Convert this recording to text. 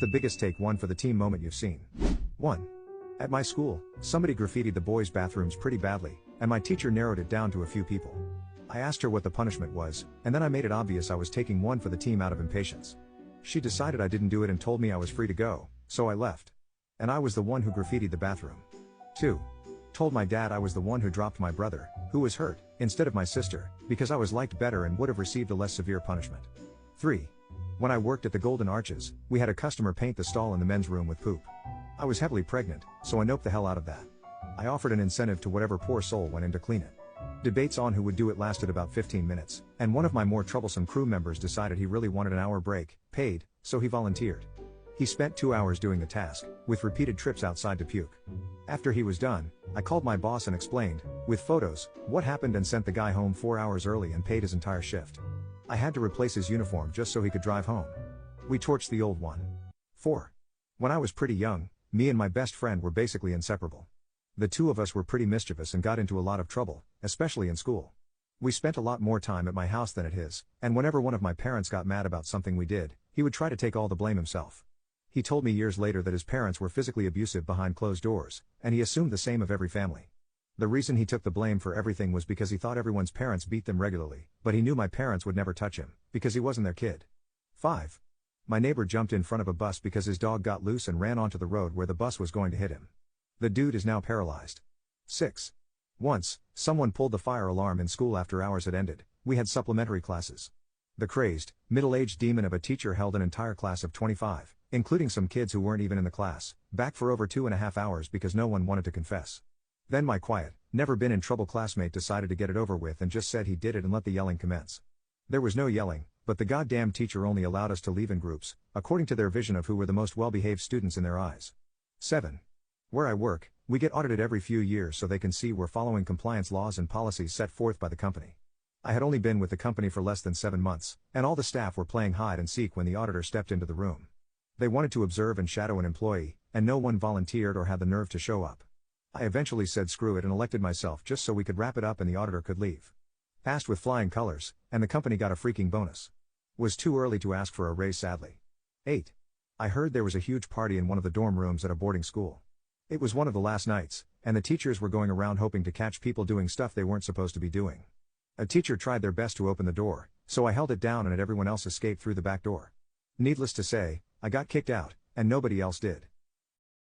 The biggest take one for the team moment you've seen. 1. At my school, somebody graffitied the boys' bathrooms pretty badly, and my teacher narrowed it down to a few people. I asked her what the punishment was, and then I made it obvious I was taking one for the team out of impatience. She decided I didn't do it and told me I was free to go, so I left. And I was the one who graffitied the bathroom. 2. Told my dad I was the one who dropped my brother, who was hurt, instead of my sister, because I was liked better and would have received a less severe punishment. 3. When I worked at the Golden Arches, we had a customer paint the stall in the men's room with poop. I was heavily pregnant, so I noped the hell out of that. I offered an incentive to whatever poor soul went in to clean it. Debates on who would do it lasted about 15 minutes, and one of my more troublesome crew members decided he really wanted an hour break, paid, so he volunteered. He spent 2 hours doing the task, with repeated trips outside to puke. After he was done, I called my boss and explained, with photos, what happened and sent the guy home 4 hours early and paid his entire shift. I had to replace his uniform just so he could drive home. We torched the old one. 4. When I was pretty young, me and my best friend were basically inseparable. The two of us were pretty mischievous and got into a lot of trouble, especially in school. We spent a lot more time at my house than at his, and whenever one of my parents got mad about something we did, he would try to take all the blame himself. He told me years later that his parents were physically abusive behind closed doors, and he assumed the same of every family. The reason he took the blame for everything was because he thought everyone's parents beat them regularly, but he knew my parents would never touch him, because he wasn't their kid. 5. My neighbor jumped in front of a bus because his dog got loose and ran onto the road where the bus was going to hit him. The dude is now paralyzed. 6. Once, someone pulled the fire alarm in school after hours had ended. We had supplementary classes. The crazed, middle-aged demon of a teacher held an entire class of 25, including some kids who weren't even in the class, back for over 2.5 hours because no one wanted to confess. Then my quiet, never been in trouble classmate decided to get it over with and just said he did it and let the yelling commence. There was no yelling, but the goddamn teacher only allowed us to leave in groups, according to their vision of who were the most well-behaved students in their eyes. 7. Where I work, we get audited every few years so they can see we're following compliance laws and policies set forth by the company. I had only been with the company for less than 7 months, and all the staff were playing hide and seek when the auditor stepped into the room. They wanted to observe and shadow an employee, and no one volunteered or had the nerve to show up. I eventually said screw it and elected myself just so we could wrap it up and the auditor could leave. Passed with flying colors, and the company got a freaking bonus. Was too early to ask for a raise sadly. 8. I heard there was a huge party in one of the dorm rooms at a boarding school. It was one of the last nights, and the teachers were going around hoping to catch people doing stuff they weren't supposed to be doing. A teacher tried their best to open the door, so I held it down and let everyone else escape through the back door. Needless to say, I got kicked out, and nobody else did.